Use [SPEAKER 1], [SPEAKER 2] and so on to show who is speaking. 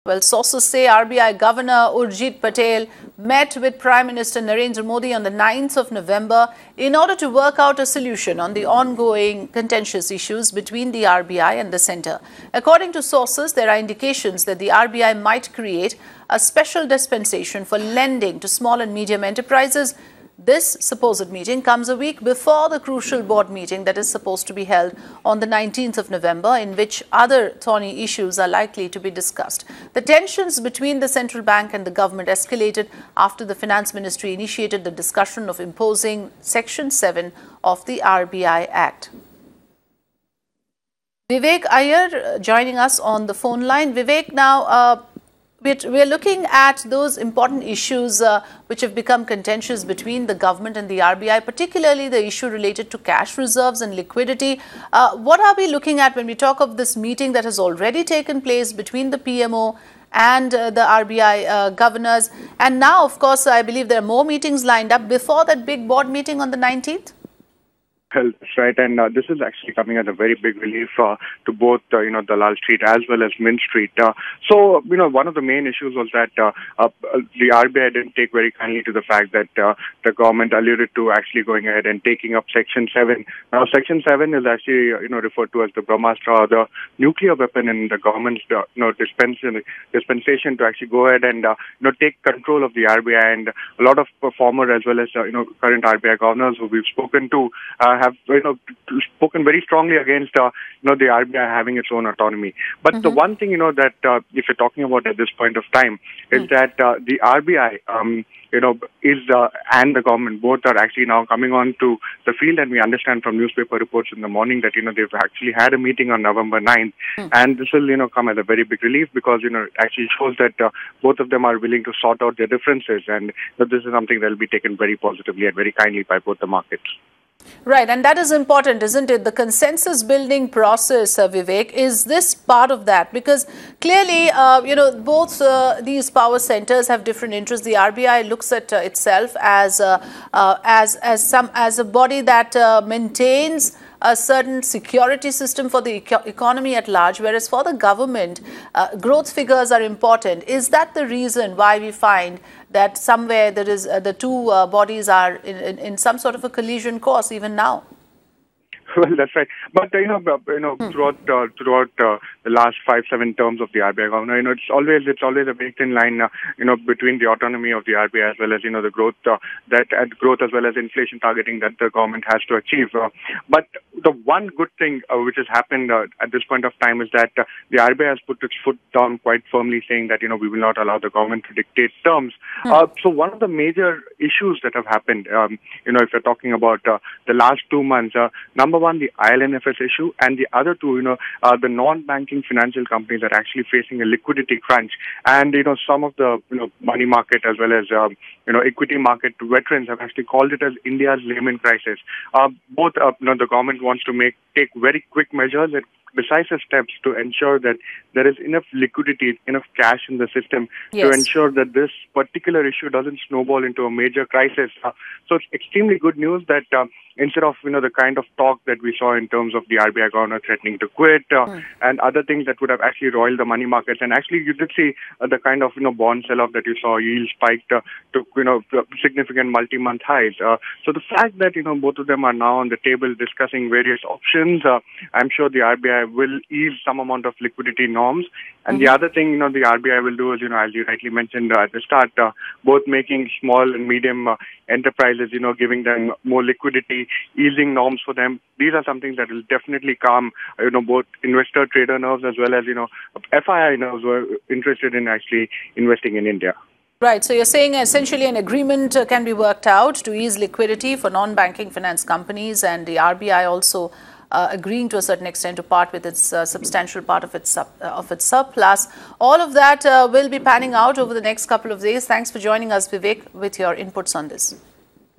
[SPEAKER 1] Well, sources say RBI Governor Urjit Patel met with Prime Minister Narendra Modi on the 9th of November in order to work out a solution on the ongoing contentious issues between the RBI and the centre. According to sources, there are indications that the RBI might create a special dispensation for lending to small and medium enterprises. This supposed meeting comes a week before the crucial board meeting that is supposed to be held on the 19th of November, in which other thorny issues are likely to be discussed. The tensions between the central bank and the government escalated after the Finance Ministry initiated the discussion of imposing Section 7 of the RBI Act. Vivek Iyer joining us on the phone line. Vivek, now we're looking at those important issues which have become contentious between the government and the RBI, particularly the issue related to cash reserves and liquidity. What are we looking at when we talk of this meeting that has already taken place between the PMO and the RBI governors? And now, of course, I believe there are more meetings lined up before that big board meeting on the 19th?
[SPEAKER 2] Well, that's right, and this is actually coming as a very big relief to both, Dalal Street as well as Mint Street. So, one of the main issues was that the RBI didn't take very kindly to the fact that the government alluded to actually going ahead and taking up Section 7. Now, Section 7 is actually, referred to as the Brahmastra, the nuclear weapon in the government's, dispensation to actually go ahead and, take control of the RBI. And a lot of former as well as, current RBI governors who we've spoken to have spoken very strongly against the RBI having its own autonomy. But the one thing that if you're talking about at this point of time is that the RBI is and the government both are actually now coming on to the field, and we understand from newspaper reports in the morning that they've actually had a meeting on November 9th, and this will come as a very big relief because it actually shows that both of them are willing to sort out their differences, and this is something that will be taken very positively and very kindly by both the markets.
[SPEAKER 1] Right, and that is important, isn't it? The consensus building process, Vivek, is this part of that? Because clearly, both these power centers have different interests. The RBI looks at itself as a body that maintains a certain security system for the economy at large, whereas for the government, growth figures are important. Is that the reason why we find that somewhere there is the two bodies are in some sort of a collision course even now?
[SPEAKER 2] Well, that's right. But throughout the last 5-7 terms of the RBI governor, it's always a very thin line, between the autonomy of the RBI as well as the growth growth as well as inflation targeting that the government has to achieve. But the one good thing which has happened at this point of time is that the RBI has put its foot down quite firmly, saying that we will not allow the government to dictate terms. So one of the major issues that have happened, if you're talking about the last 2 months, number one, the ILNFS issue, and the other two, the non-banking financial companies are actually facing a liquidity crunch. And, some of the, money market as well as, equity market veterans have actually called it as India's Lehman crisis. Both, the government wants to take very quick measures and decisive steps to ensure that there is enough liquidity, enough cash in the system to ensure that this particular issue doesn't snowball into a major crisis. So it's extremely good news that instead of, the kind of talk that we saw in terms of the RBI governor threatening to quit and other things that would have actually roiled the money markets. And actually, you did see the kind of, bond sell-off that you saw, yields spiked to, significant multi-month highs. So the fact that, both of them are now on the table discussing various options, I'm sure the RBI will ease some amount of liquidity norms. And the other thing, the RBI will do is, as you rightly mentioned at the start, both making small and medium enterprises, giving them more liquidity, easing norms for them. These are some things that will definitely calm, both investor trader nerves as well as, FII nerves who are interested in actually investing in India.
[SPEAKER 1] Right. So you're saying essentially an agreement can be worked out to ease liquidity for non-banking finance companies, and the RBI also agreeing to a certain extent to part with its substantial part of its surplus. All of that will be panning out over the next couple of days. Thanks for joining us, Vivek, with your inputs on this.